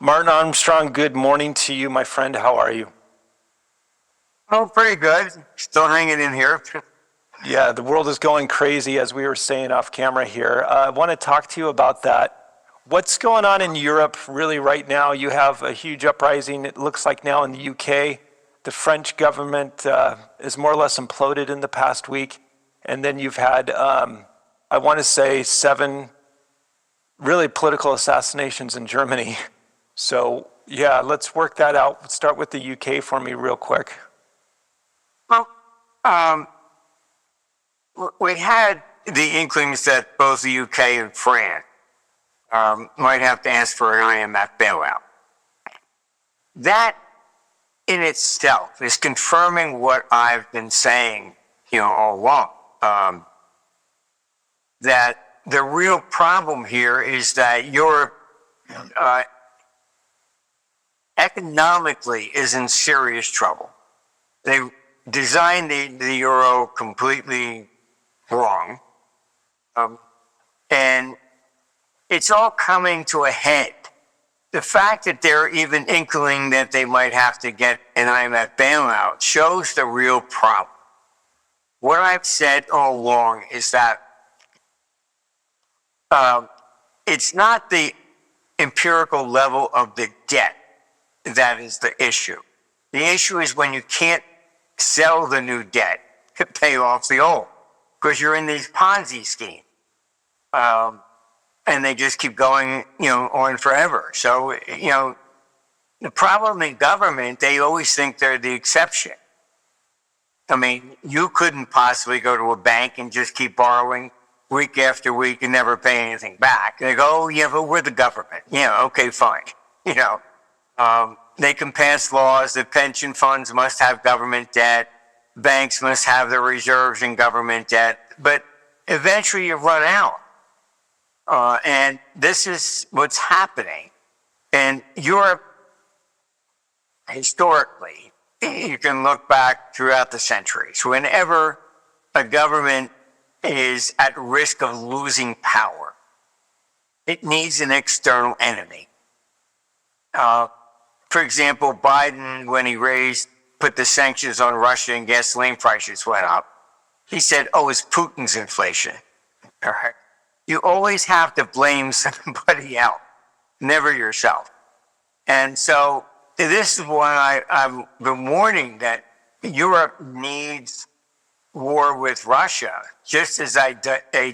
Martin Armstrong, good morning to you, my friend. How are you? Oh, pretty good. Still hanging in here. Yeah, the world is going crazy, as we were saying off camera here. I want to talk to you about that. What's going on in Europe really right now? You have a huge uprising, it looks like now in the UK. The French government is more or less imploded in the past week. And then you've had, I want to say, 7 really political assassinations in Germany. So, yeah, let's work that out. Let's start with the UK for me real quick. Well, we had the inklings that both the UK and France might have to ask for an IMF bailout. That in itself is confirming what I've been saying, all along. That the real problem here is that Europe economically is in serious trouble. They designed the euro completely wrong. And it's all coming to a head. The fact that they're even inkling that they might have to get an IMF bailout shows the real problem. What I've said all along is that it's not the empirical level of the debt that is the issue. The issue is when you can't sell the new debt to pay off the old, because you're in these Ponzi schemes. And they just keep going, on forever. So, the problem in government, they always think they're the exception. I mean, you couldn't possibly go to a bank and just keep borrowing week after week and never pay anything back. They go, oh, yeah, but we're the government. Yeah, okay, fine. They can pass laws that pension funds must have government debt, banks must have their reserves in government debt, but eventually you run out. And this is what's happening. And Europe, historically, you can look back throughout the centuries, whenever a government is at risk of losing power, it needs an external enemy. For example, Biden, when he put the sanctions on Russia and gasoline prices went up, he said, oh, it's Putin's inflation. All right. You always have to blame somebody else, never yourself. And so this is why I've been warning that Europe needs war with Russia, just as a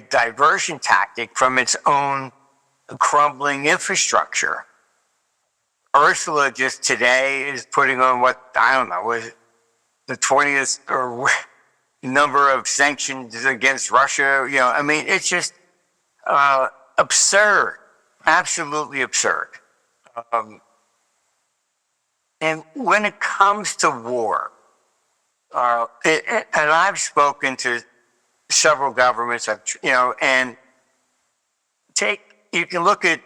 diversion tactic from its own crumbling infrastructure. Ursula just today is putting on was the 20th or number of sanctions against Russia. It's just absurd, absolutely absurd. And when it comes to war, and I've spoken to several governments, and you can look at,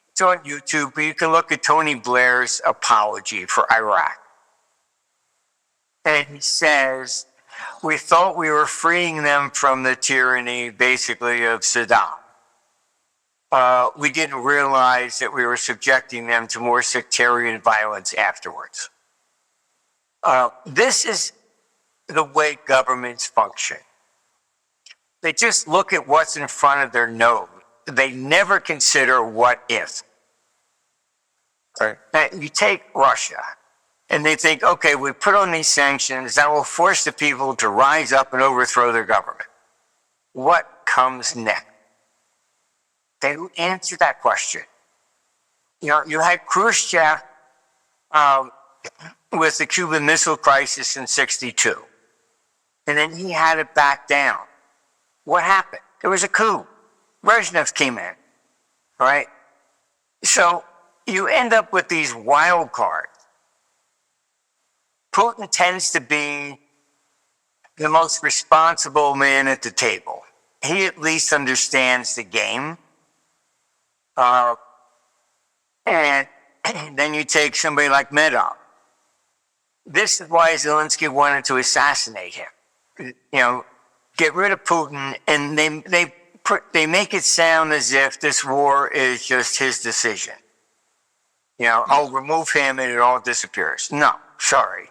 it's on YouTube, but you can look at Tony Blair's apology for Iraq. And he says, we thought we were freeing them from the tyranny, basically, of Saddam. We didn't realize that we were subjecting them to more sectarian violence afterwards. This is the way governments function. They just look at what's in front of their nose. They never consider what if. Right. Now, you take Russia, and they think, okay, we put on these sanctions that will force the people to rise up and overthrow their government. What comes next? They don't answer that question. You had Khrushchev with the Cuban Missile Crisis in '62. And then he had it back down. What happened? There was a coup. Brezhnev came in, right? So you end up with these wild cards. Putin tends to be the most responsible man at the table. He at least understands the game. And then you take somebody like Medvedev. This is why Zelensky wanted to assassinate him. Get rid of Putin, and they make it sound as if this war is just his decision. I'll remove him and it all disappears. No, sorry.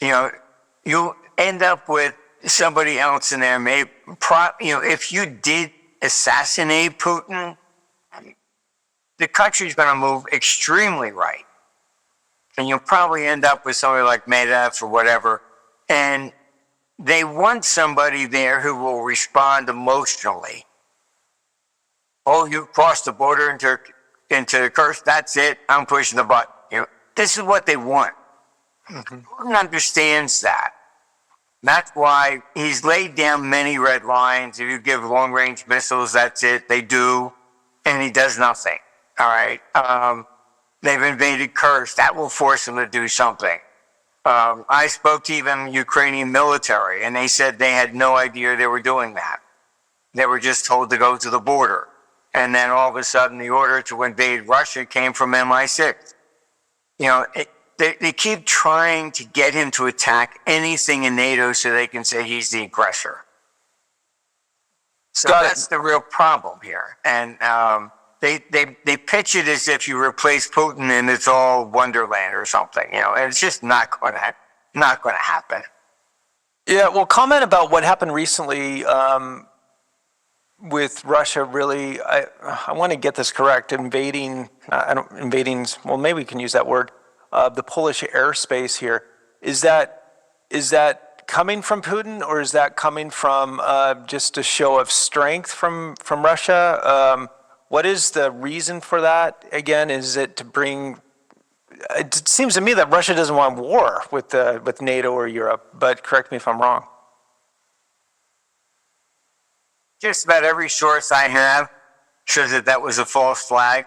You end up with somebody else in there. Maybe, if you did assassinate Putin, the country's going to move extremely right. And you'll probably end up with somebody like Medvedev or whatever. And they want somebody there who will respond emotionally. Oh, you crossed the border into Kursk, that's it, I'm pushing the button. This is what they want. No one understands that. That's why he's laid down many red lines. If you give long-range missiles, that's it, they do. And he does nothing, all right? They've invaded Kursk, that will force him to do something. I spoke to even Ukrainian military, and they said they had no idea they were doing that. They were just told to go to the border. And then all of a sudden, the order to invade Russia came from MI6. They keep trying to get him to attack anything in NATO so they can say he's the aggressor. So that's the real problem here. And they pitch it as if you replace Putin and it's all Wonderland or something, and it's just not going to happen. Yeah, well, comment about what happened recently with Russia. Really, I want to get this correct. Invading, well, maybe we can use that word. The Polish airspace here. Is that coming from Putin, or is that coming from just a show of strength from Russia? What is the reason for that? Again, is it to bring? It seems to me that Russia doesn't want war with NATO or Europe, but correct me if I'm wrong. Just about every source I have says that was a false flag,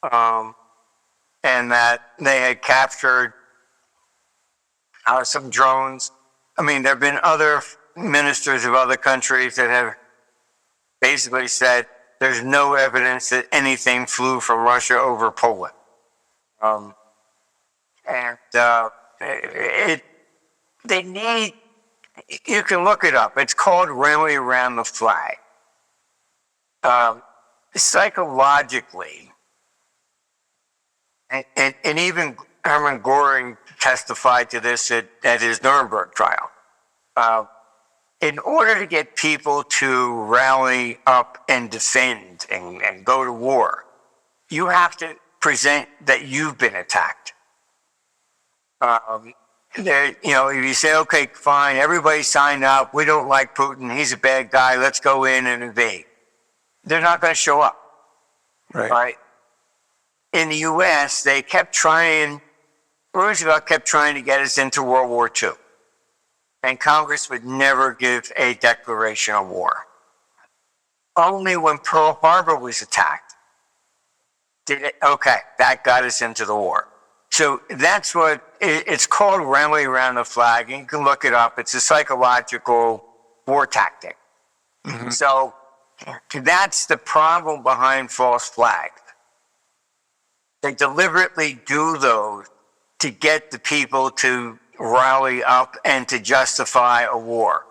and that they had captured some drones. I mean, there have been other ministers of other countries that have basically said there's no evidence that anything flew from Russia over Poland. They need, you can look it up. It's called Rally Around the Flag. Psychologically, and even Hermann Göring testified to this at his Nuremberg trial. In order to get people to rally up and defend and go to war, you have to present that you've been attacked. If you say, okay, fine, everybody signed up, we don't like Putin, he's a bad guy, let's go in and invade. They're not going to show up. Right? In the U.S., Roosevelt kept trying to get us into World War II. And Congress would never give a declaration of war. Only when Pearl Harbor was attacked that got us into the war. So that's what it's called, Rally Around the Flag. And you can look it up. It's a psychological war tactic. Mm-hmm. So that's the problem behind false flags. They deliberately do those to get the people to rally up and to justify a war.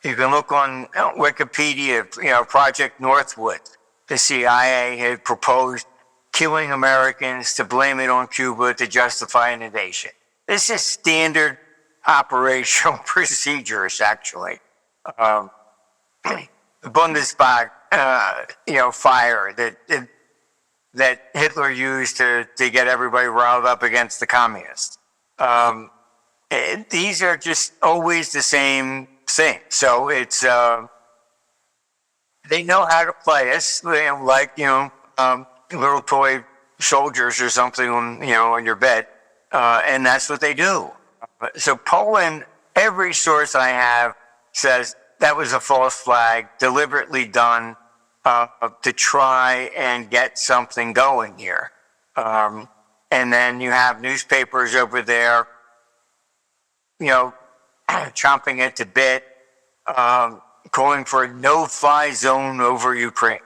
You can look on Wikipedia, Project Northwood. The CIA had proposed killing Americans to blame it on Cuba to justify an invasion. This is standard operational procedures, actually. The Bundestag, fire that Hitler used to get everybody riled up against the communists. These are just always the same thing. So it's they know how to play us, like little toy soldiers or something on your bed, and that's what they do. So Poland, every source I have says that was a false flag, deliberately done to try and get something going here. And then you have newspapers over there, chomping it to bit, calling for a no-fly zone over Ukraine.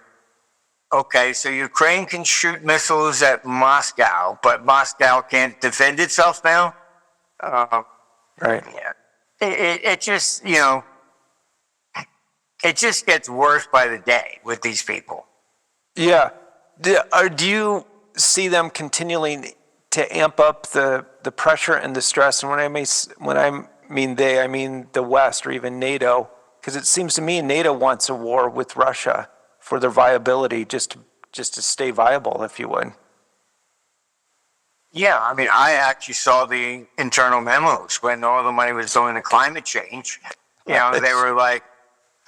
Okay, so Ukraine can shoot missiles at Moscow, but Moscow can't defend itself now? Right. Yeah. It just, it just gets worse by the day with these people. Yeah. Do you see them continuing to amp up the pressure and the stress. And when I mean they, I mean the West or even NATO, because it seems to me NATO wants a war with Russia for their viability, just to stay viable, if you would. Yeah, I mean, I actually saw the internal memos when all the money was going to climate change. You know, they were like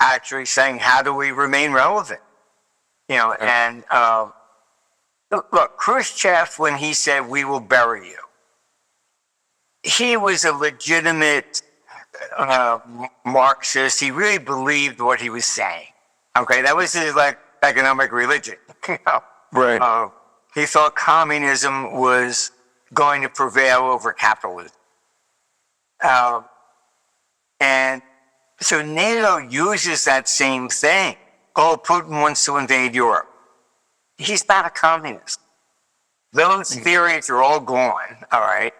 actually saying, how do we remain relevant? You know, and look, Khrushchev, when he said, we will bury you, he was a legitimate Marxist. He really believed what he was saying. Okay, that was his like economic religion. You know? Right. He thought communism was going to prevail over capitalism. And so NATO uses that same thing. Oh, Putin wants to invade Europe. He's not a communist. Those theories are all gone, all right?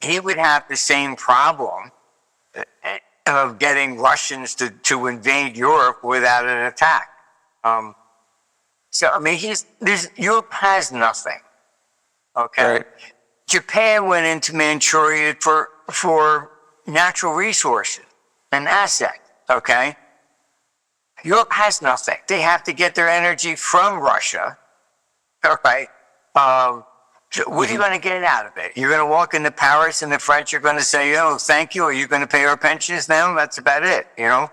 He would have the same problem of getting Russians to invade Europe without an attack. So, I mean, Europe has nothing, okay? Right. Japan went into Manchuria for natural resources and assets, okay? Europe has nothing. They have to get their energy from Russia, all right? So what are you going to get out of it? You're going to walk into Paris and the French are going to say, oh, thank you. Are you going to pay our pensions now? That's about it, you know?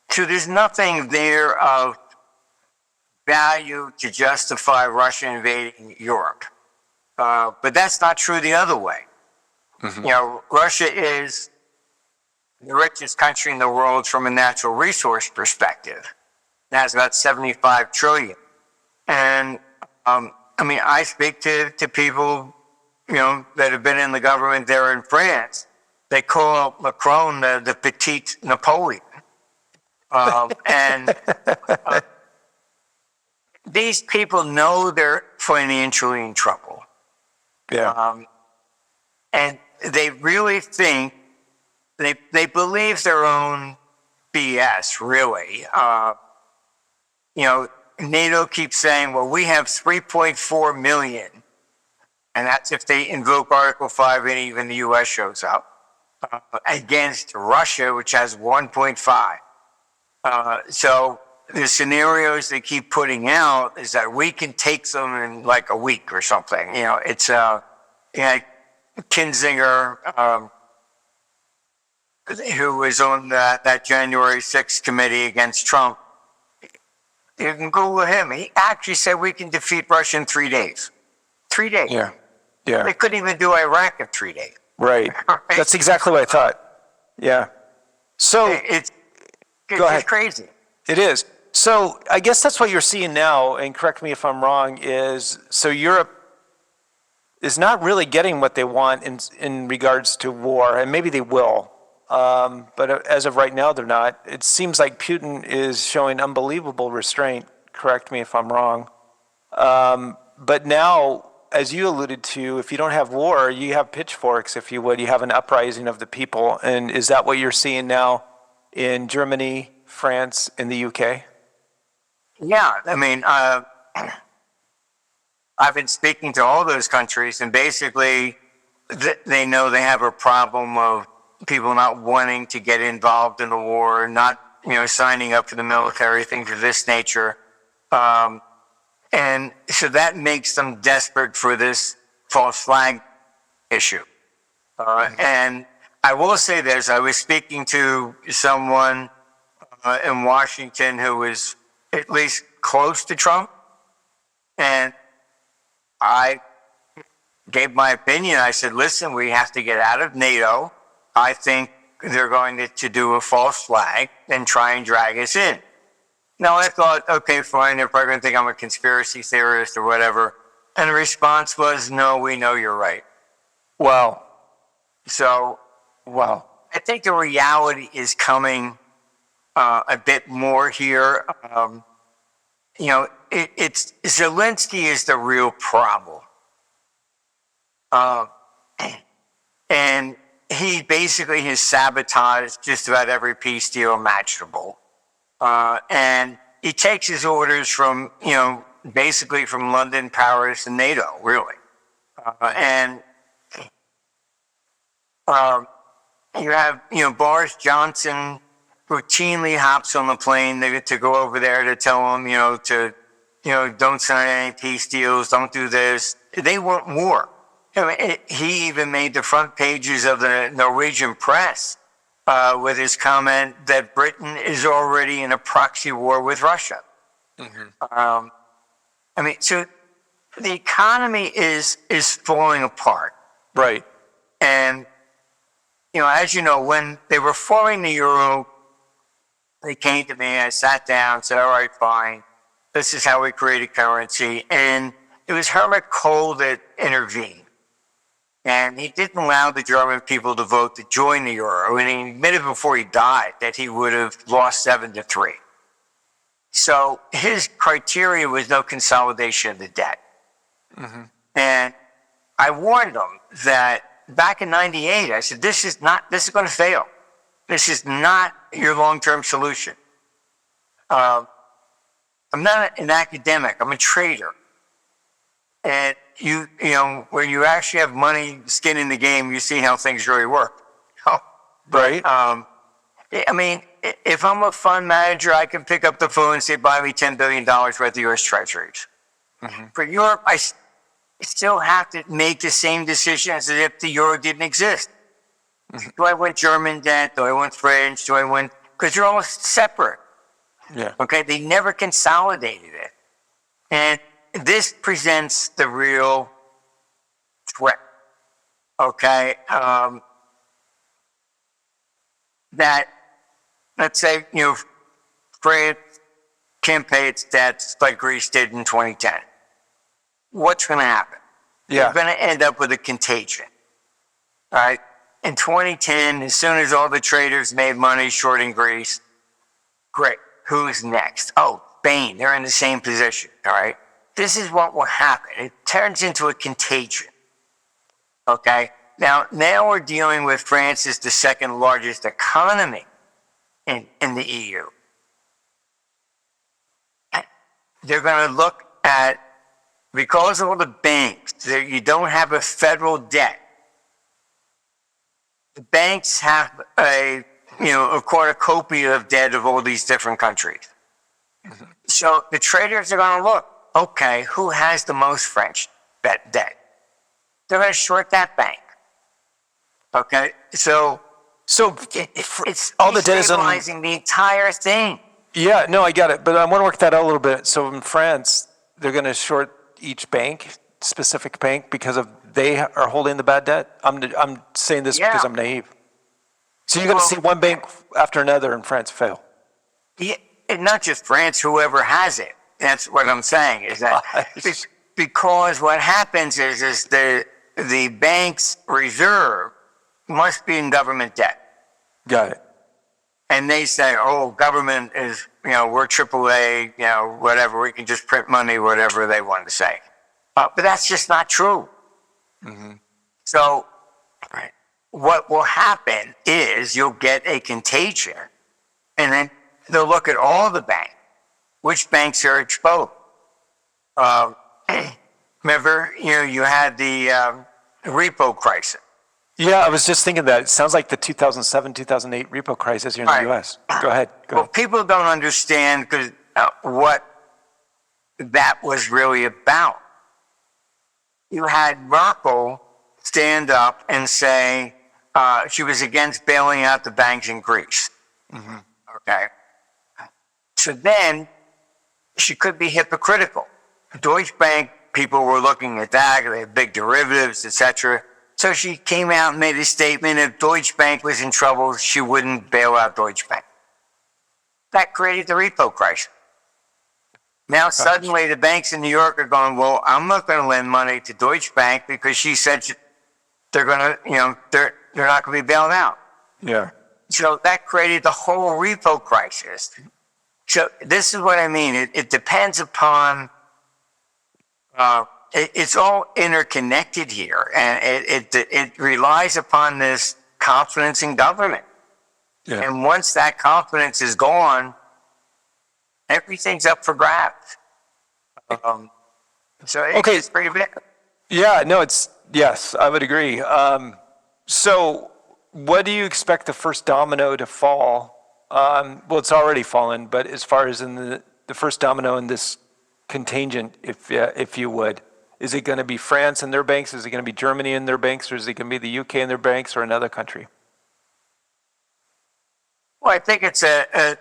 So there's nothing there of value to justify Russia invading Europe. But that's not true the other way. You know, Russia is the richest country in the world from a natural resource perspective. It has about 75 trillion. And I mean, I speak to people, you know, that have been in the government there in France. They call Macron the petite Napoleon. And these people know they're financially in trouble. Yeah. And they really think, they believe their own BS, really. You know, NATO keeps saying, well, we have 3.4 million. And that's if they invoke Article 5 and even the US shows up. Against Russia, which has 1.5. So the scenarios they keep putting out is that we can take them in like a week or something. You know, it's Kinzinger, who was on that January 6th committee against Trump. You can Google him. He actually said we can defeat Russia in 3 days. 3 days. Yeah. Yeah. They couldn't even do Iraq in 3 days. Right. That's exactly what I thought. Yeah. So It's Go ahead. crazy. it is. So I guess that's what you're seeing now, and correct me if I'm wrong, is so Europe is not really getting what they want in regards to war, and maybe they will. But as of right now, they're not. It seems like Putin is showing unbelievable restraint. Correct me if I'm wrong. But now, as you alluded to, if you don't have war, you have pitchforks, if you would. You have an uprising of the people. And is that what you're seeing now in Germany, France, and the UK? Yeah, I mean, I've been speaking to all those countries, and basically they know they have a problem of people not wanting to get involved in the war, not, you know, signing up for the military, things of this nature. And so that makes them desperate for this false flag issue. And I will say this, I was speaking to someone in Washington who was at least close to Trump, and I gave my opinion. I said, listen, we have to get out of NATO. I think they're going to do a false flag and try and drag us in. Now, I thought, okay, fine, they're probably going to think I'm a conspiracy theorist or whatever. And the response was, no, we know you're right. Wow. So, Wow. I think the reality is coming a bit more here. You know, it's Zelensky is the real problem. And he basically has sabotaged just about every peace deal imaginable. And he takes his orders from, you know, basically from London, Paris, and NATO, really. And you have, Boris Johnson routinely hops on the plane to go over there to tell them, don't sign any peace deals, don't do this. They want war. He even made the front pages of the Norwegian press with his comment that Britain is already in a proxy war with Russia. So the economy is falling apart. Right. And, as you know, when they were forming the euro, they came to me, I sat down, said, all right, fine. This is how we create a currency. And it was Helmut Kohl that intervened. And he didn't allow the German people to vote to join the euro. And he admitted before he died that he would have lost 7-3. So his criteria was no consolidation of the debt. And I warned him that back in '98, I said, this is going to fail. This is not your long-term solution. I'm not an academic, I'm a trader. And when you actually have money, skin in the game, you see how things really work. Right. If I'm a fund manager, I can pick up the phone and say, buy me $10 billion worth of US treasuries. For Europe, I still have to make the same decision as if the euro didn't exist. Do I want German debt? Do I want French? Because they're all separate. Yeah. Okay, they never consolidated it. And this presents the real threat. Okay, that, let's say, France can't pay its debts like Greece did in 2010. What's going to happen? Yeah. You're going to end up with a contagion. All right. In 2010, as soon as all the traders made money shorting Greece, great. Who's next? Oh, Spain. They're in the same position. All right. This is what will happen. It turns into a contagion. Okay. Now we're dealing with France as the second largest economy in the EU. They're going to look at, because of all the banks, you don't have a federal debt. The banks have a cornucopia of debt of all these different countries. So the traders are going to look, okay, who has the most French debt? They're going to short that bank. Okay, so it's all the debt is destabilizing the entire thing. Yeah, no, I get it, but I want to work that out a little bit. So in France, they're going to short each bank, specific bank, because they are holding the bad debt. I'm saying this because I'm naive. So you're going to see one bank after another in France fail. Yeah, and not just France, whoever has it. That's what I'm saying. Is that because what happens is the bank's reserve must be in government debt. Got it. And they say, oh, government is, we're AAA, whatever, we can just print money, whatever they want to say. But that's just not true. So what will happen is you'll get a contagion, and then they'll look at all the banks. Which banks are exposed? Remember, you had the repo crisis. Yeah, I was just thinking that. It sounds like the 2007, 2008 repo crisis here in the U.S. Go ahead. Well, people don't understand what that was really about. You had Merkel stand up and say she was against bailing out the banks in Greece. Okay. So then she could be hypocritical. Deutsche Bank people were looking at that, they had big derivatives, etc. So she came out and made a statement, if Deutsche Bank was in trouble, she wouldn't bail out Deutsche Bank. That created the repo crisis. Now suddenly the banks in New York are going, well, I'm not going to lend money to Deutsche Bank because she said they're going to, they're not going to be bailed out. Yeah. So that created the whole repo crisis. So this is what I mean. It depends upon, it's all interconnected here, and it relies upon this confidence in government. Yeah. And once that confidence is gone, everything's up for grabs. So Okay. it's pretty bad. Yeah, no, yes, I would agree. So what do you expect the first domino to fall? Well, it's already fallen, but as far as in the first domino in this contagion, if you would, is it going to be France and their banks? Is it going to be Germany and their banks? Or is it going to be the UK and their banks or another country? Well, I think it's a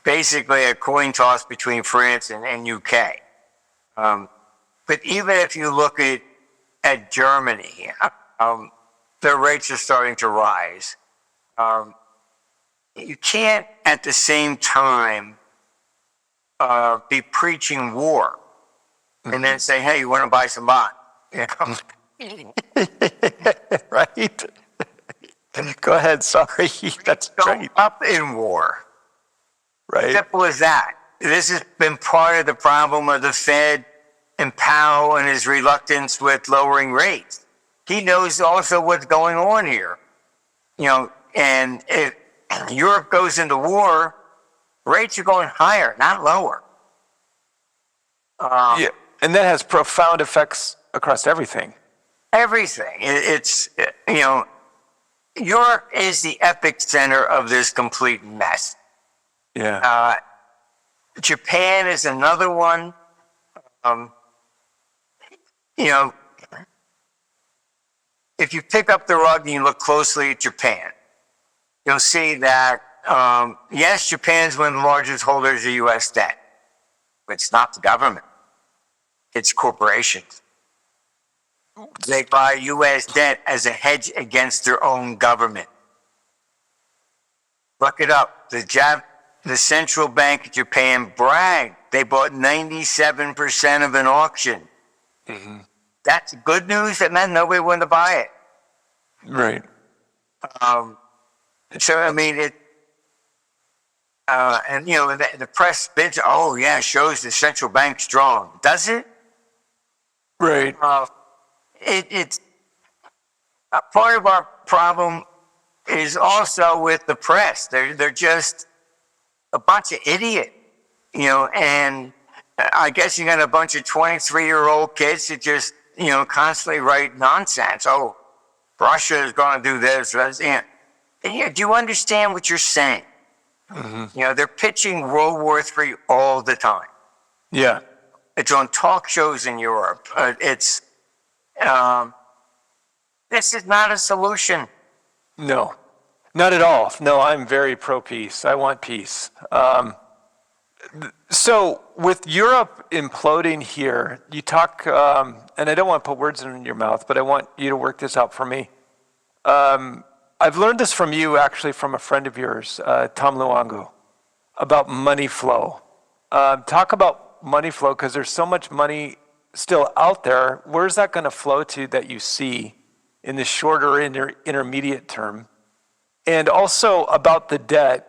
basically a coin toss between France and UK. But even if you look at Germany, their rates are starting to rise. You can't at the same time be preaching war and then say, "Hey, you want to buy some bond?" You know? Right? Go ahead, sorry. That's Go right. up in war. Right. Simple as that. This has been part of the problem of the Fed and Powell and his reluctance with lowering rates. He knows also what's going on here. And if Europe goes into war, rates are going higher, not lower. Yeah, and that has profound effects across everything. Everything. Europe is the epicenter of this complete mess. Yeah. Japan is another one. If you pick up the rug and you look closely at Japan, you'll see that, yes, Japan's one of the largest holders of U.S. debt. But it's not the government. It's corporations. They buy U.S. debt as a hedge against their own government. Look it up. The central bank of Japan bragged they bought 97% of an auction. Mm-hmm. That's good news. That meant nobody wanted to buy it. Right. So I mean it, and the press spins. Oh yeah, shows the central bank strong. Does it? Right. It's part of our problem is also with the press. They're just a bunch of idiots, and I guess you got a bunch of 23-year-old kids that just constantly write nonsense. Oh, Russia is going to do this. Do you understand what you're saying? Mm-hmm. They're pitching World War III all the time. Yeah. It's on talk shows in Europe. This is not a solution. No, not at all. No, I'm very pro-peace. I want peace. So with Europe imploding here, you talk, and I don't want to put words in your mouth, but I want you to work this out for me. I've learned this from you, actually, from a friend of yours, Tom Luongo, about money flow. Talk about money flow, because there's so much money still out there. Where's that going to flow to that you see in the shorter intermediate term? And also about the debt.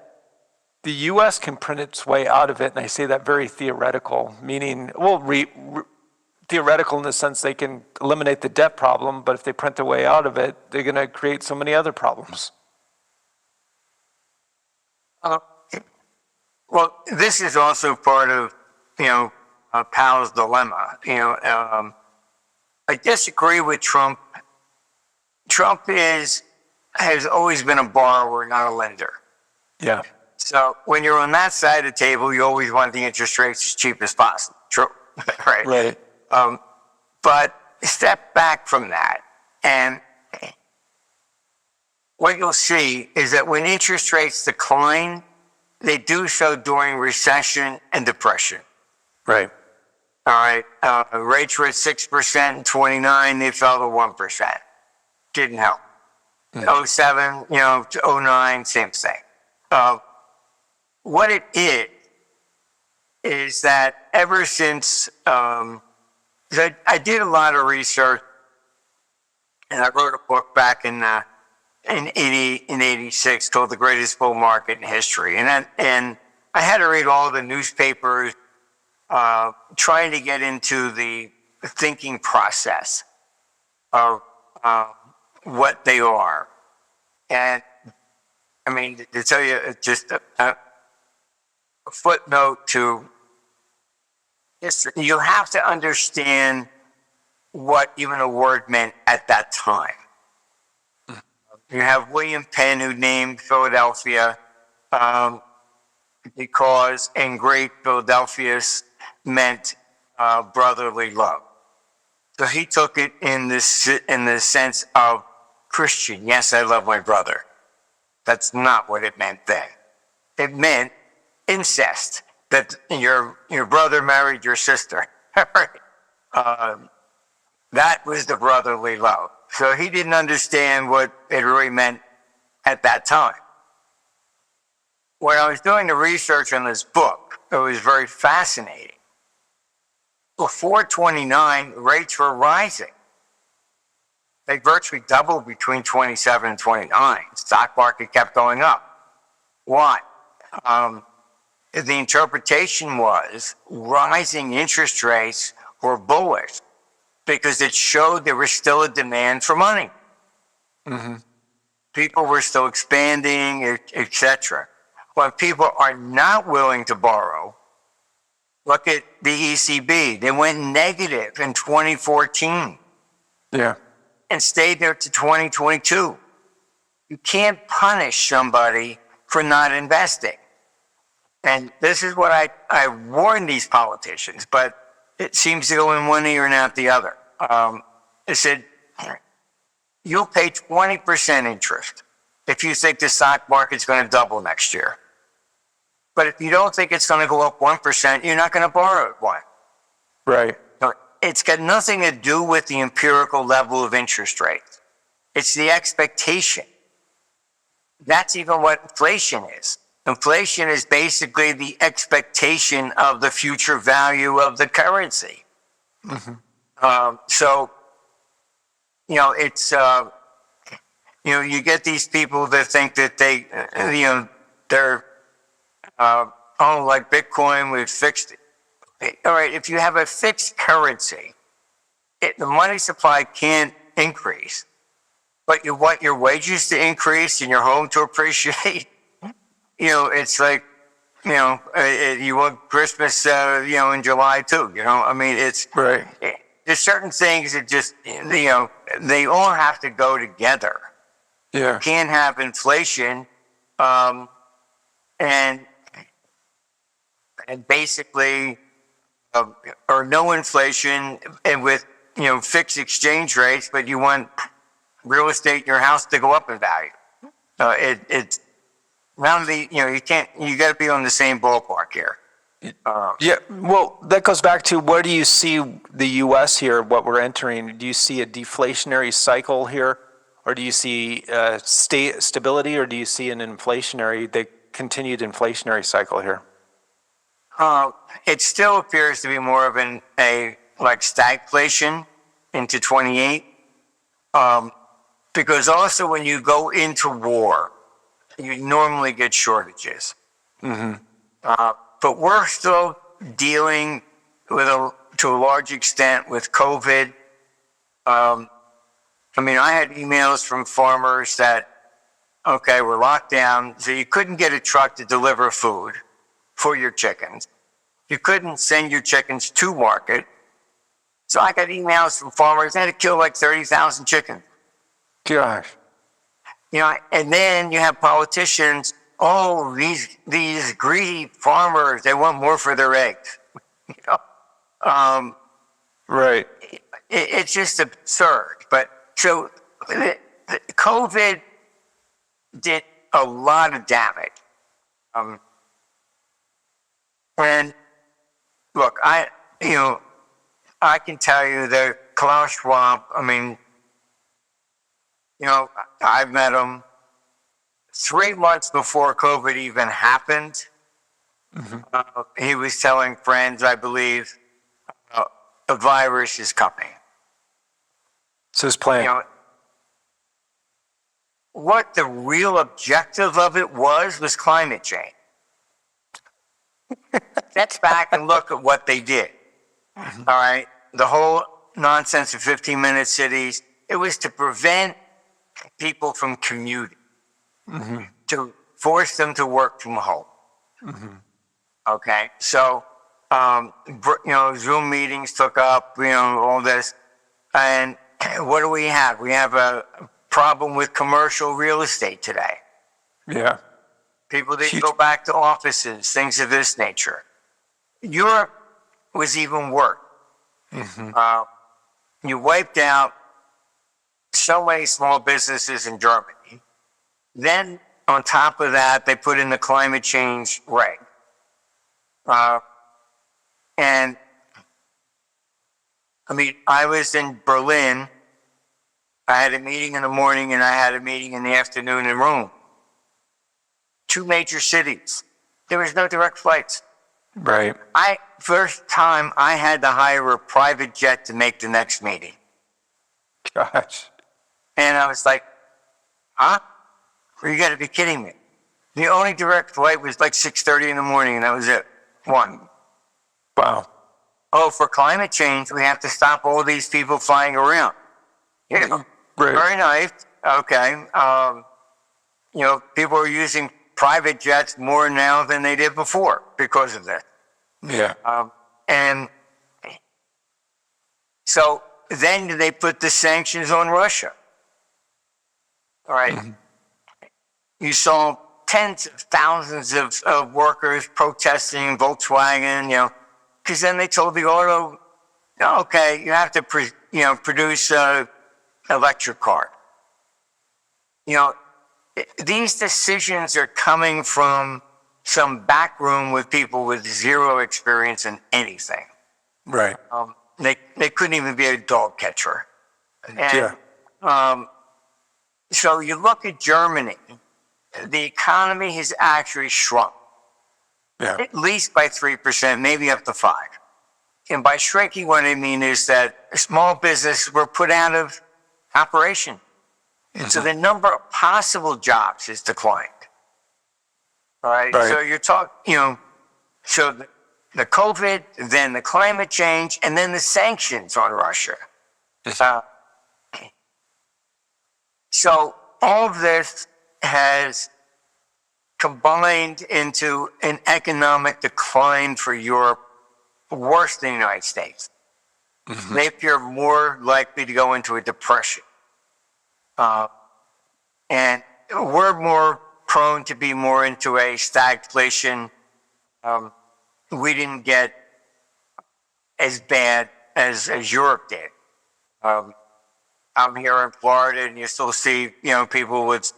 The U.S. can print its way out of it, and I say that very theoretical, meaning, well, theoretical in the sense they can eliminate the debt problem, but if they print their way out of it, they're going to create so many other problems. Well, this is also part of, Powell's dilemma. I disagree with Trump. Trump has always been a borrower, not a lender. Yeah. So when you're on that side of the table, you always want the interest rates as cheap as possible. True. Right. Right. But step back from that, and what you'll see is that when interest rates decline, they do so during recession and depression. Right. All right. Rates were at 6% in 29, they fell to 1%. Didn't help. 07, to 09, same thing. What it is that ever since, I did a lot of research, and I wrote a book back in 86 called The Greatest Bull Market in History. And I had to read all the newspapers, trying to get into the thinking process of what they are. And I mean, to tell you just a footnote to history. You have to understand what even a word meant at that time. You have William Penn, who named Philadelphia because in Greek, Philadelphus meant brotherly love. So he took it in the sense of Christian. Yes, I love my brother. That's not what it meant then. It meant incest, that your brother married your sister. That was the brotherly love. So he didn't understand what it really meant at that time. When I was doing the research on this book, it was very fascinating. Before 29, rates were rising. They virtually doubled between 27 and 29. Stock market kept going up. Why? The interpretation was rising interest rates were bullish because it showed there was still a demand for money. Mm-hmm. People were still expanding, etc. When people are not willing to borrow, look at the ECB. They went negative in 2014. Yeah. And stayed there to 2022. You can't punish somebody for not investing. And this is what I warn these politicians, but it seems to go in one ear and out the other. I said, you'll pay 20% interest if you think the stock market's going to double next year. But if you don't think it's going to go up 1%, you're not going to borrow at 1%. Right. It's got nothing to do with the empirical level of interest rates. It's the expectation. That's even what inflation is. Inflation is basically the expectation of the future value of the currency. Mm-hmm. It's, you get these people that think that they're, like Bitcoin with fixed. All right, if you have a fixed currency, the money supply can't increase, but you want your wages to increase and your home to appreciate. It's like, you want Christmas, in July too. I mean, it's right. There's certain things that just, they all have to go together. Yeah. You can't have inflation, and basically. Or no inflation and with fixed exchange rates, but you want real estate in your house to go up in value. It's none of the you can't. You got to be on the same ballpark here. Yeah. Well, that goes back to where do you see the U.S. here? What we're entering? Do you see a deflationary cycle here, or do you see stability, or do you see the continued inflationary cycle here? It still appears to be more of a stagflation into 28, because also when you go into war, you normally get shortages. Mm-hmm. But we're still dealing with to a large extent with COVID. I had emails from farmers that, okay, we're locked down, so you couldn't get a truck to deliver food for your chickens. You couldn't send your chickens to market. So I got emails from farmers that had to kill like 30,000 chickens. Gosh. And then you have politicians, these greedy farmers, they want more for their eggs. Right. It's just absurd. But so COVID did a lot of damage. And look, I can tell you that Klaus Schwab, I've met him 3 months before COVID even happened. Mm-hmm. He was telling friends, I believe, a virus is coming. So his plan. What the real objective of it was climate change. Let's back and look at what they did. Mm-hmm. All right. The whole nonsense of 15-minute cities, it was to prevent people from commuting, mm-hmm. to force them to work from home. Mm-hmm. Okay. So Zoom meetings took up, all this. And what do we have? We have a problem with commercial real estate today. Yeah. People didn't go back to offices, things of this nature. Europe was even worse. You wiped out so many small businesses in Germany. Then, on top of that, they put in the climate change reg. And I mean, I was in Berlin. I had a meeting in the morning and I had a meeting in the afternoon in Rome. 2 major cities. There was no direct flights. Right. First time I had to hire a private jet to make the next meeting. Gosh. And I was like, huh? Well, you got to be kidding me. The only direct flight was like 6:30 in the morning, and that was it. One. Wow. Oh, for climate change, we have to stop all these people flying around. Right. Very nice. Okay. People are using private jets more now than they did before because of this. Yeah. And so then they put the sanctions on Russia. All right. You saw tens of thousands of workers protesting Volkswagen, because then they told the auto, okay, you have to produce an electric car. These decisions are coming from some back room with people with zero experience in anything. Right. They couldn't even be a dog catcher. And, Yeah. So you look at Germany, the economy has actually shrunk. Yeah. At least by 3%, maybe up to 5%. And by shrinking, what I mean is that small businesses were put out of operation. So the number of possible jobs has declined. All right. So you're talking, so the COVID, then the climate change, and then the sanctions on Russia. So all of this has combined into an economic decline for Europe worse than the United States. They appear more likely to go into a depression. And we're more prone to be more into a stagflation. We didn't get as bad as Europe did. I'm here in Florida, and you still see, people with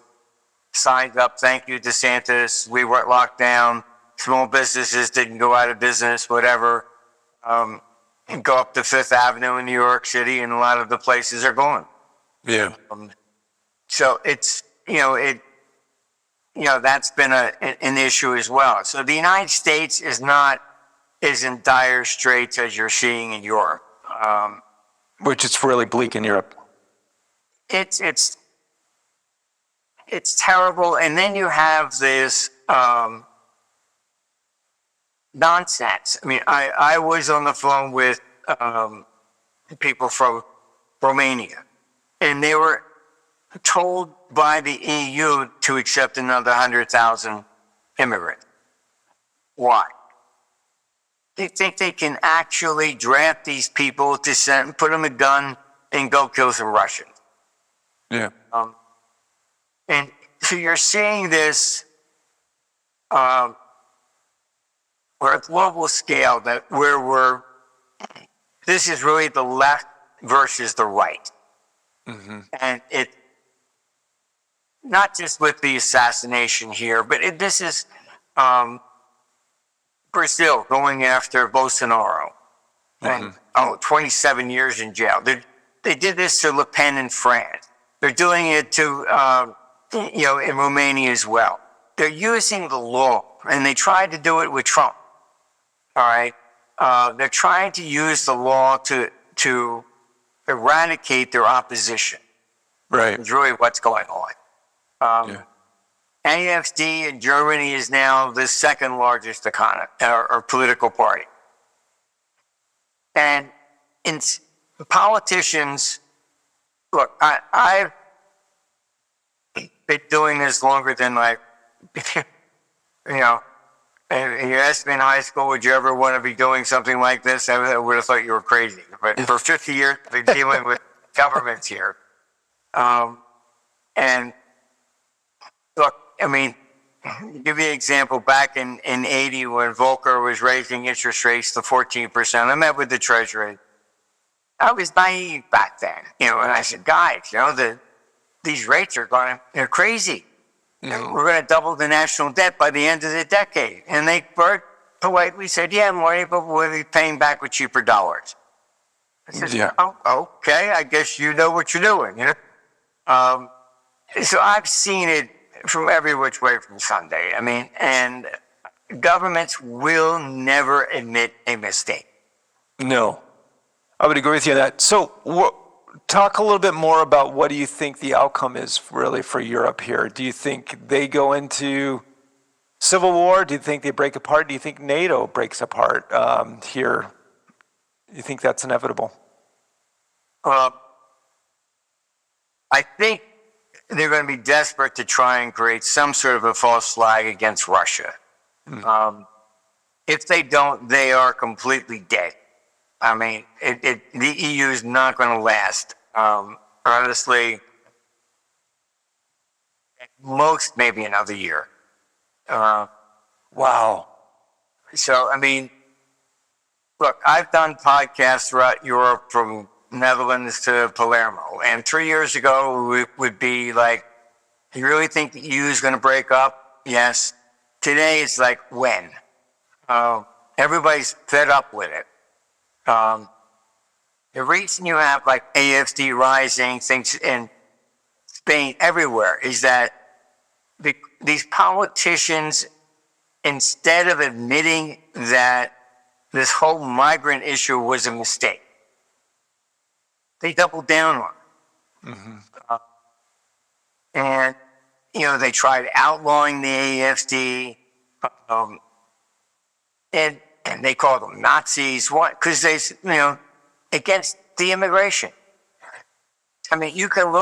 signs up, "Thank you, DeSantis. We weren't locked down. Small businesses didn't go out of business," whatever. And go up to Fifth Avenue in New York City, and a lot of the places are gone. Yeah. So it's, that's been an issue as well. So the United States is not as in dire straits as you're seeing in Europe. Which is really bleak in Europe. It's terrible. And then you have this nonsense. I mean, I was on the phone with people from Romania, and they were told by the EU to accept another 100,000 immigrants. Why? They think they can actually draft these people to send, put them a gun, and go kill some Russians. Yeah. And so you're seeing this we're at global scale this is really the left versus the right. And it, not just with the assassination here, but this is Brazil going after Bolsonaro. And 27 years in jail. They did this to Le Pen in France. They're doing it to, in Romania as well. They're using the law, and they tried to do it with Trump. All right. They're trying to use the law to eradicate their opposition. Right. It's really what's going on. AfD in Germany is now the second largest economy or political party. And in politicians, look, I've been doing this longer than if you asked me in high school, would you ever want to be doing something like this? I would have thought you were crazy. But for 50 years, I've been dealing with governments here. And look, I mean, give you an example. Back in 80, when Volcker was raising interest rates to 14%, I met with the Treasury. I was naive back then, and I said, guys, these rates they're crazy. Mm-hmm. We're going to double the national debt by the end of the decade. And they very politely said, yeah, Marty, but we'll be paying back with cheaper dollars. I said, yeah. Oh, okay, I guess you know what you're doing. So I've seen it from every which way from Sunday. I mean, and governments will never admit a mistake. No, I would agree with you on that. So talk a little bit more about what do you think the outcome is really for Europe here. Do you think they go into civil war? Do you think they break apart? Do you think NATO breaks apart here? Do you think that's inevitable? I think they're going to be desperate to try and create some sort of a false flag against Russia. If they don't, they are completely dead. I mean, the EU is not going to last. Honestly, most maybe another year. Wow. So, I mean, look, I've done podcasts throughout Europe from Netherlands to Palermo. And 3 years ago, it would be like, you really think the EU is going to break up? Yes. Today, it's like, when? Everybody's fed up with it. The reason you have like AFD rising, things in Spain, everywhere, is that these politicians, instead of admitting that this whole migrant issue was a mistake, they doubled down on it. Mm-hmm. And, they tried outlawing the AFD, and they called them Nazis. What? Because against the immigration. I mean, you can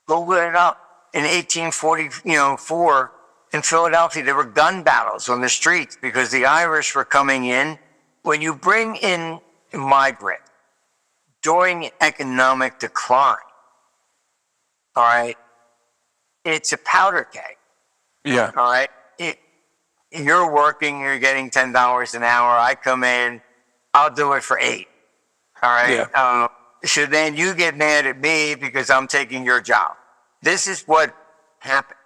go it up. In 1844, in Philadelphia, there were gun battles on the streets because the Irish were coming in. When you bring in a migrant during economic decline, all right, it's a powder keg. Yeah. All right. You're working, you're getting $10 an hour. I come in, I'll do it for $8. All right. Yeah. So then you get mad at me because I'm taking your job. This is what happened.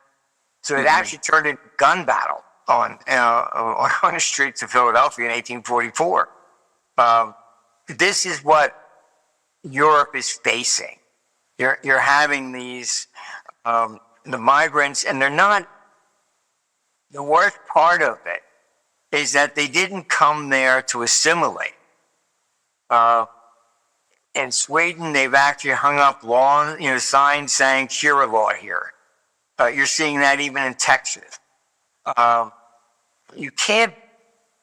So it actually turned into a gun battle on the streets of Philadelphia in 1844. This is what Europe is facing. You're having these the migrants, and they're not. The worst part of it is that they didn't come there to assimilate. In Sweden, they've actually hung up signs saying "Shira law" here. You're seeing that even in Texas. You can't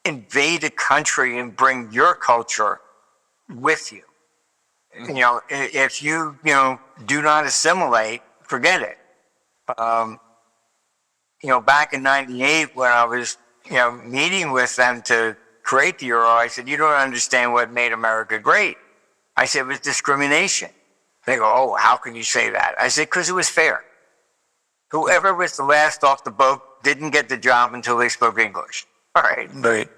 invade a country and bring your culture with you. If you do not assimilate, forget it. Back in '98 when I was meeting with them to create the euro, I said, "You don't understand what made America great." I said, "It was discrimination." They go, "Oh, how can you say that?" I said, "Because it was fair. Whoever was the last off the boat didn't get the job until they spoke English." All right. Right.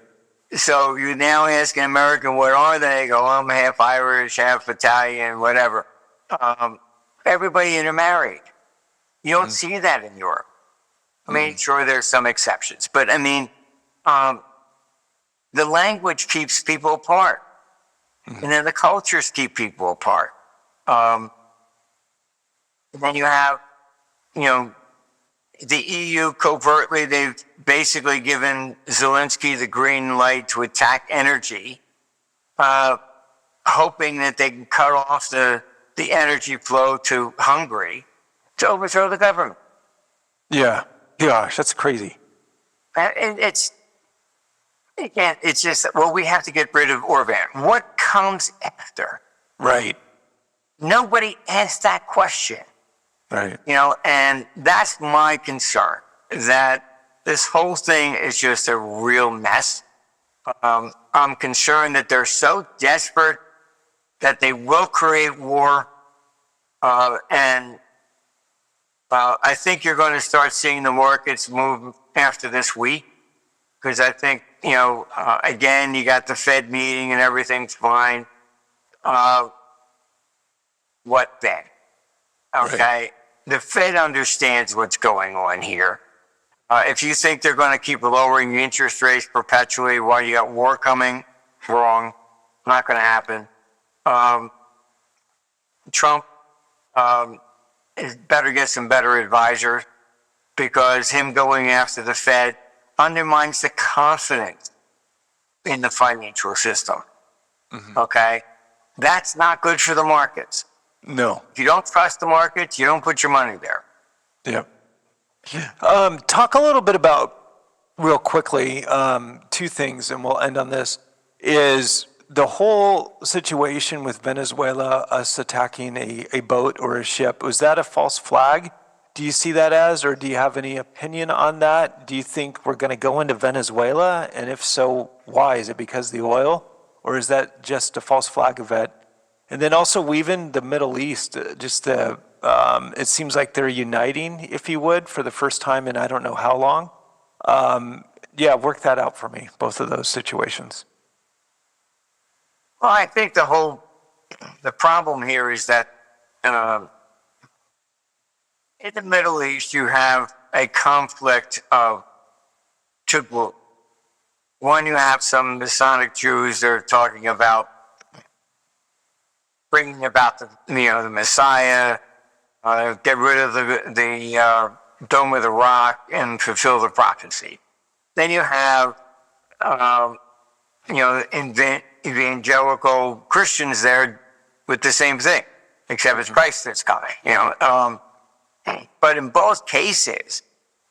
So you now ask an American, what are they? They go, "I'm half Irish, half Italian, whatever." Everybody intermarried. You don't see that in Europe. I mean, sure, there's some exceptions, but I mean, the language keeps people apart, and then the cultures keep people apart. And then you have, the EU covertly, they've basically given Zelensky the green light to attack energy, hoping that they can cut off the energy flow to Hungary to overthrow the government. Yeah. Gosh, that's crazy. And it's just, we have to get rid of Orban. What comes after? Right. Nobody asked that question. Right. And that's my concern, that this whole thing is just a real mess. I'm concerned that they're so desperate that they will create war. And I think you're going to start seeing the markets move after this week, because I think, again, you got the Fed meeting and everything's fine. What then? Okay. Right. The Fed understands what's going on here. If you think they're going to keep lowering the interest rates perpetually while you got war coming, wrong. Not going to happen. Trump better get some better advisors, because him going after the Fed undermines the confidence in the financial system. Mm-hmm. Okay? That's not good for the markets. No. If you don't trust the markets, you don't put your money there. Yep. Talk a little bit about, real quickly, two things, and we'll end on this, is the whole situation with Venezuela, us attacking a boat or a ship. Was that a false flag? Do you see that as, or do you have any opinion on that? Do you think we're going to go into Venezuela? And if so, why? Is it because of the oil? Or is that just a false flag event? And then also weave in the Middle East, it seems like they're uniting, if you would, for the first time in I don't know how long. Work that out for me, both of those situations. Well, I think the problem here is that in the Middle East, you have a conflict of two groups. One, you have some Masonic Jews that are talking about bringing about the Messiah, get rid of the Dome of the Rock and fulfill the prophecy. Then you have, evangelical Christians there with the same thing, except it's Christ that's coming. But in both cases,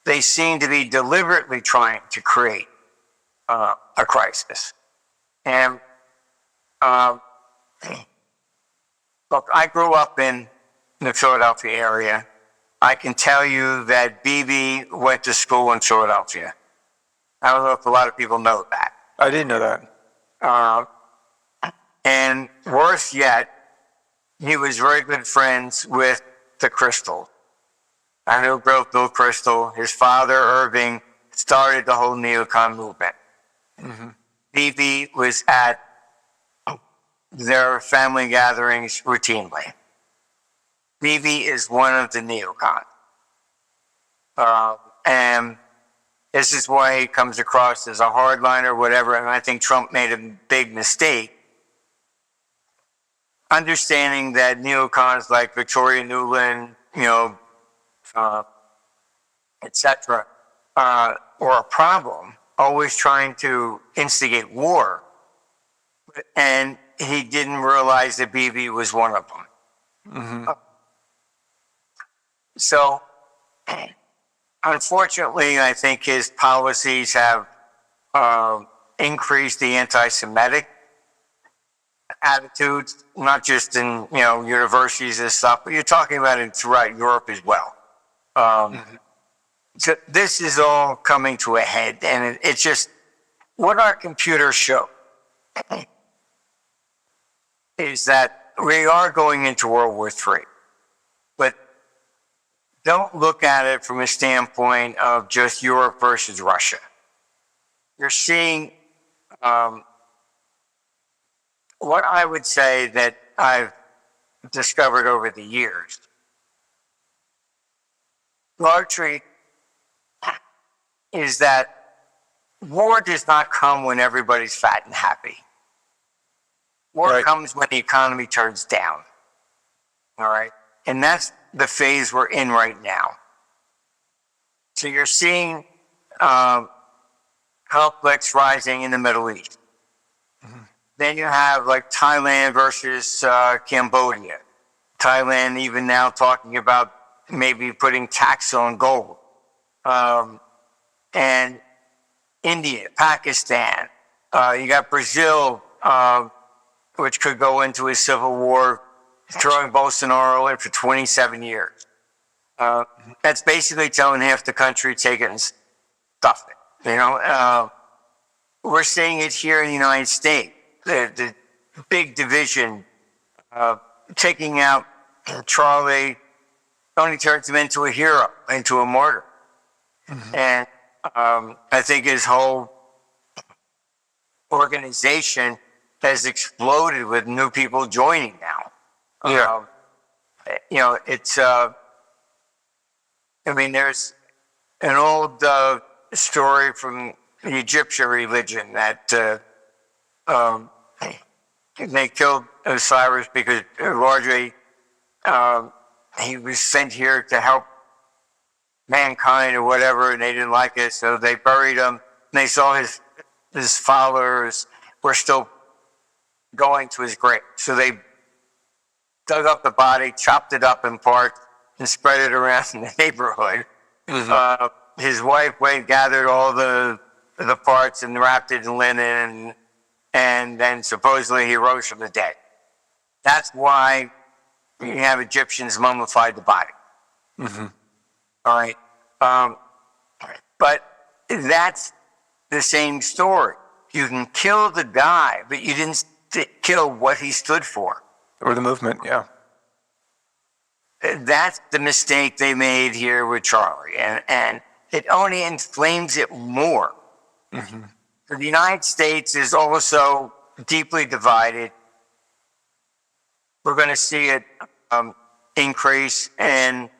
they seem to be deliberately trying to create a crisis. And look, I grew up in the Philadelphia area. I can tell you that Bibi went to school in Philadelphia. I don't know if a lot of people know that. I didn't know that. And worse yet, he was very good friends with the Crystal. I know Bill Crystal. His father, Irving, started the whole neocon movement. Mm-hmm. Bibi was at their family gatherings routinely. Bibi is one of the neocons. And this is why he comes across as a hardliner or whatever, and I think Trump made a big mistake. Understanding that neocons like Victoria Nuland, etc., are a problem, always trying to instigate war. And he didn't realize that Bibi was one of them. Mm-hmm. So, unfortunately, I think his policies have increased the anti-Semitic attitudes, not just in universities and stuff, but you're talking about it throughout Europe as well. So this is all coming to a head, and it's just what our computers show is that we are going into World War III, but don't look at it from a standpoint of just Europe versus Russia. You're seeing what I would say that I've discovered over the years. Largely is that war does not come when everybody's fat and happy. War comes when the economy turns down. All right? And that's the phase we're in right now. So you're seeing conflicts rising in the Middle East. Mm-hmm. Then you have like Thailand versus Cambodia. Thailand even now talking about maybe putting tax on gold. And India, Pakistan. You got Brazil, which could go into a civil war, throwing Bolsonaro in for 27 years. That's basically telling half the country, take it stuff it. We're seeing it here in the United States. The big division, taking out Charlie only turns him into a hero, into a martyr. And I think his whole organization has exploded with new people joining now. It's, there's an old story from the Egyptian religion that they killed Osiris because largely he was sent here to help mankind or whatever, and they didn't like it, so they buried him. And they saw his followers were still going to his grave, so they dug up the body, chopped it up in parts, and spread it around the neighborhood. His wife gathered all the parts and wrapped it in linen, and then supposedly he rose from the dead. That's why you have Egyptians mummified the body. All right. But that's the same story. You can kill the guy, but you didn't kill what he stood for. Or the movement, yeah. That's the mistake they made here with Charlie. And it only inflames it more. The United States is also deeply divided. We're going to see it increase, and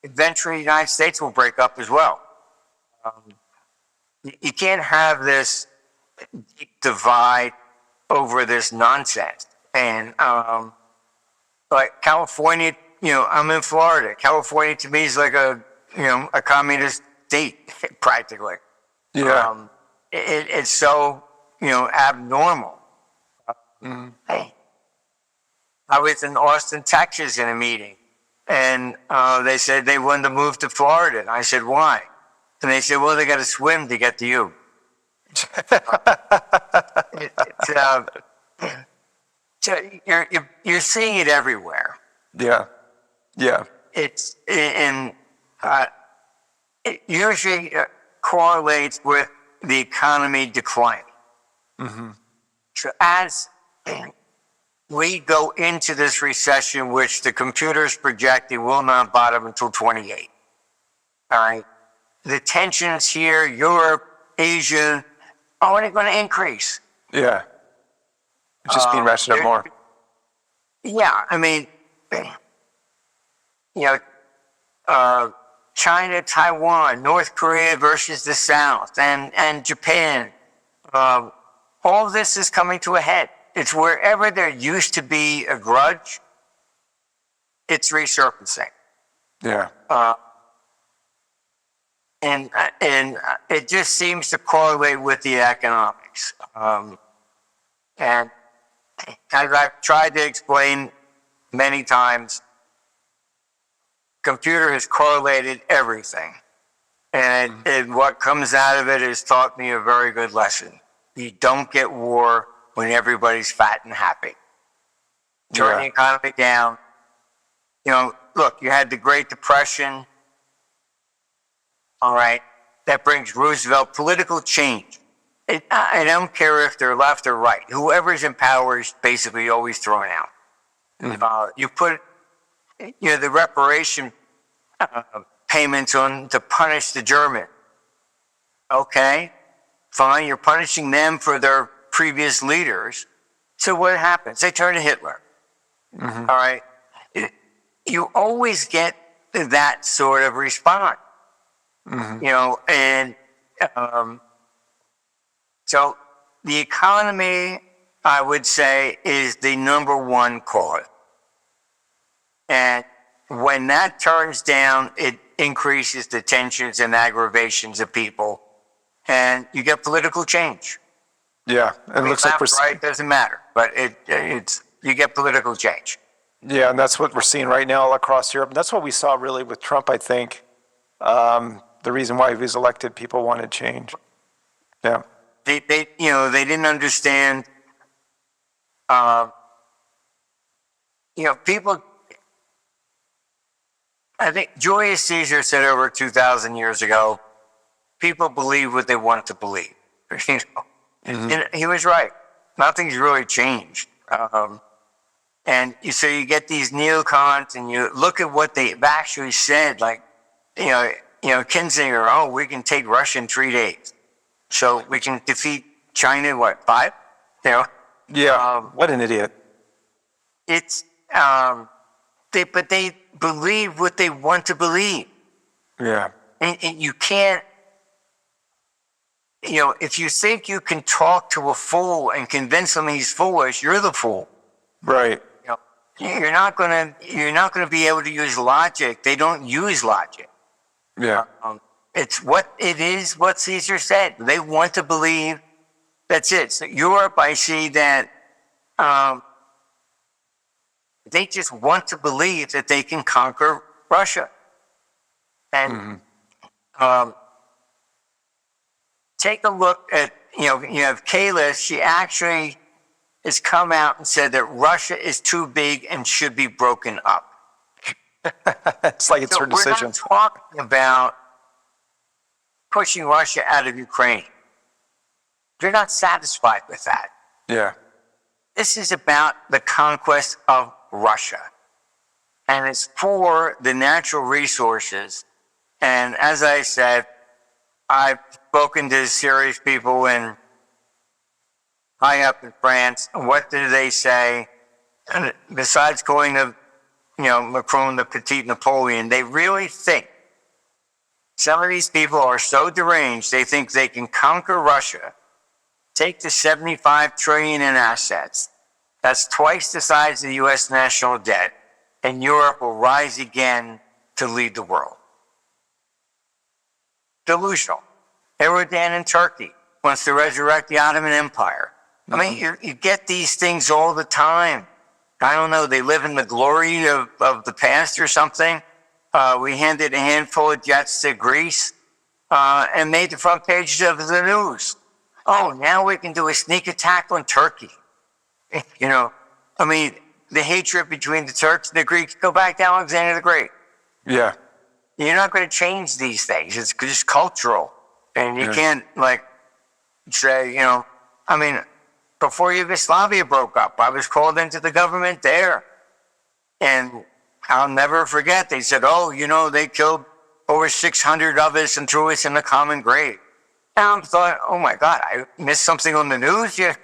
eventually the United States will break up as well. You can't have this deep divide over this nonsense. And like California, I'm in Florida. California to me is like a communist state, practically. Yeah. It's so, abnormal. Hey, I was in Austin, Texas in a meeting, and they said they wanted to move to Florida. And I said, why? And they said, well, they got to swim to get to you. So you're seeing it everywhere. Yeah. It usually correlates with the economy declining. So as we go into this recession, which the computers projecting will not bottom until 28. All right. The tensions here, Europe, Asia, are only going to increase. Yeah. It's just being ratcheted up more. Yeah. China, Taiwan, North Korea versus the South, and Japan. All this is coming to a head. It's wherever there used to be a grudge, it's resurfacing. Yeah. And it just seems to correlate with the economics. And as I've tried to explain many times, computer has correlated everything. And what comes out of it has taught me a very good lesson. You don't get war when everybody's fat and happy. Turn the economy down. Look, you had the Great Depression. All right. That brings Roosevelt political change. I don't care if they're left or right. Whoever's in power is basically always thrown out. You put, the reparation payments on to punish the German. Okay, fine. You're punishing them for their previous leaders. So what happens? They turn to Hitler. All right. You always get that sort of response. So the economy, I would say, is the number one cause. And when that turns down, it increases the tensions and aggravations of people, and you get political change. Yeah, it looks like we're right. Doesn't matter, but you get political change. Yeah, and that's what we're seeing right now all across Europe. And that's what we saw really with Trump, I think. The reason why he was elected, people wanted change. Yeah. They didn't understand. People. I think Julius Caesar said over 2,000 years ago, people believe what they want to believe. You know? And he was right. Nothing's really changed. And so you get these neocons, and you look at what they've actually said, like, Kinzinger, oh, we can take Russia in 3 days. So we can defeat China in what, 5? You know? Yeah. What an idiot. It's, but they believe what they want to believe. Yeah. And you can't, if you think you can talk to a fool and convince him he's foolish, you're the fool. Right. You're not gonna be able to use logic. They don't use logic. Yeah. It's what it is, what Caesar said. They want to believe. That's it. So Europe, I see that they just want to believe that they can conquer Russia. And take a look at, you have Kayla. She actually has come out and said that Russia is too big and should be broken up. It's like it's her decision. We're not talking about pushing Russia out of Ukraine. They're not satisfied with that. Yeah. This is about the conquest of Russia. And it's for the natural resources. And as I said, I've spoken to serious people in high up in France. What do they say? And besides calling the, Macron the petite Napoleon, they really think some of these people are so deranged, they think they can conquer Russia, take the 75 trillion in assets. That's twice the size of the U.S. national debt, and Europe will rise again to lead the world. Delusional. Erosion in Turkey wants to resurrect the Ottoman Empire. I mean, you get these things all the time. I don't know, they live in the glory of the past or something. We handed a handful of jets to Greece and made the front pages of the news. Oh, now we can do a sneak attack on Turkey. The hatred between the Turks and the Greeks, go back to Alexander the Great. Yeah. You're not going to change these things. It's just cultural. And you can't, say, before Yugoslavia broke up, I was called into the government there. And I'll never forget, they said, they killed over 600 of us and threw us in a common grave. And I thought, oh my God, I missed something on the news? Yeah.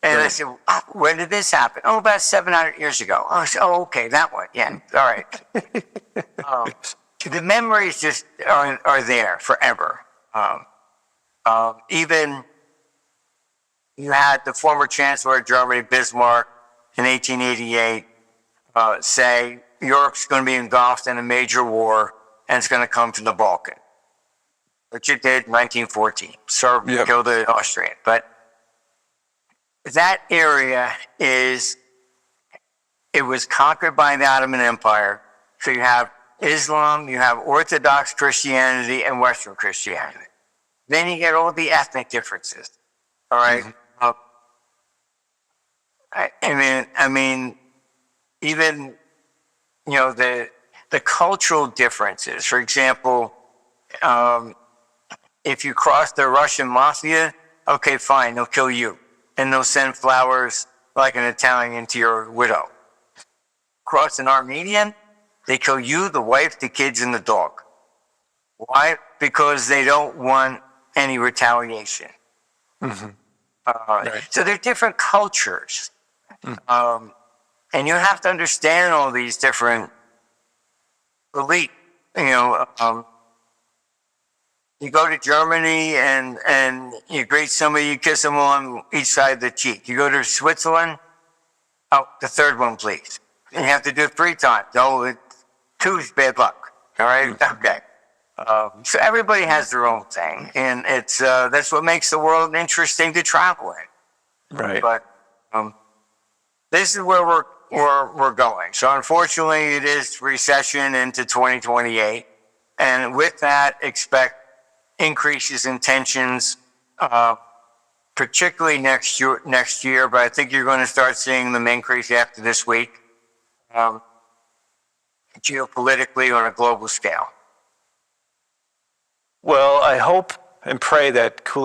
And I said, when did this happen? Oh, about 700 years ago. Oh, I said, okay, that one. Yeah, all right. The memories just are there forever. Even you had the former Chancellor of Germany, Bismarck, in 1888, say Europe's going to be engulfed in a major war and it's going to come from the Balkan, which it did in 1914. Serbia killed the Austrian. But that area it was conquered by the Ottoman Empire. So you have Islam, you have Orthodox Christianity, and Western Christianity. Then you get all the ethnic differences. All right. Even the cultural differences. For example, if you cross the Russian mafia, okay, fine, they'll kill you, and they'll send flowers like an Italian to your widow. Cross an Armenian, they kill you, the wife, the kids, and the dog. Why? Because they don't want any retaliation. Right. So they're different cultures. And you have to understand all these different beliefs. You go to Germany and you greet somebody, you kiss them on each side of the cheek. You go to Switzerland, the third one, please. And you have to do it 3 times. No, 2 is bad luck. All right? Okay. So everybody has their own thing, and it's that's what makes the world interesting to travel in. Right. But this is where we're going. So unfortunately, it is recession into 2028, and with that, expect increases in tensions, particularly next year. But I think you're going to start seeing them increase after this week. geopolitically on a global scale? Well, I hope and pray that cooler